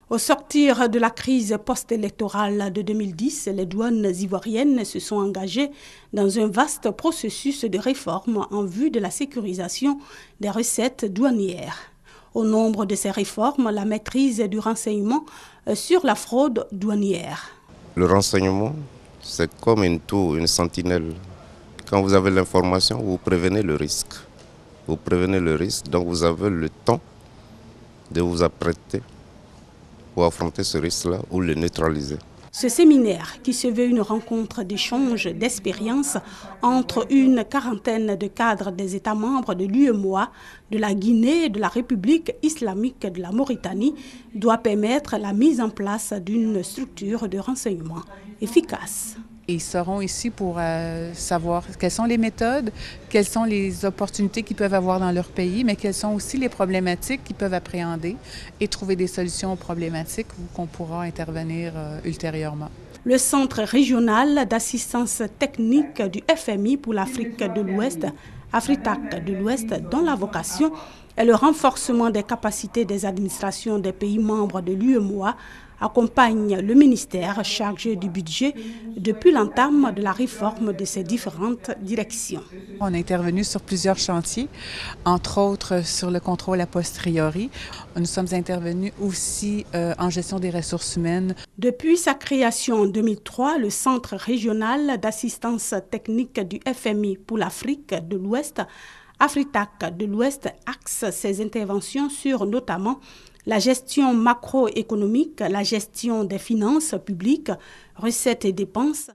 Au sortir de la crise post-électorale de 2010, les douanes ivoiriennes se sont engagées dans un vaste processus de réforme en vue de la sécurisation des recettes douanières. Au nombre de ces réformes, la maîtrise du renseignement sur la fraude douanière. Le renseignement, c'est comme une tour, une sentinelle. Quand vous avez l'information, vous prévenez le risque. Vous prévenez le risque, donc vous avez le temps de vous apprêter pour affronter ce risque-là ou le neutraliser. Ce séminaire, qui se veut une rencontre d'échange d'expériences entre une quarantaine de cadres des États membres de l'UEMOA, de la Guinée et de la République islamique de la Mauritanie, doit permettre la mise en place d'une structure de renseignement efficace. Ils seront ici pour savoir quelles sont les méthodes, quelles sont les opportunités qu'ils peuvent avoir dans leur pays, mais quelles sont aussi les problématiques qu'ils peuvent appréhender et trouver des solutions aux problématiques où qu'on pourra intervenir ultérieurement. Le Centre régional d'assistance technique du FMI pour l'Afrique de l'Ouest, Afritac de l'Ouest, dont la vocation est le renforcement des capacités des administrations des pays membres de l'UEMOA, accompagne le ministère chargé du budget depuis l'entame de la réforme de ces différentes directions. On est intervenu sur plusieurs chantiers, entre autres sur le contrôle a posteriori. Nous sommes intervenus aussi en gestion des ressources humaines. Depuis sa création en 2003, le Centre régional d'assistance technique du FMI pour l'Afrique de l'Ouest, Afritac de l'Ouest, axe ses interventions sur notamment la gestion macroéconomique, la gestion des finances publiques, recettes et dépenses.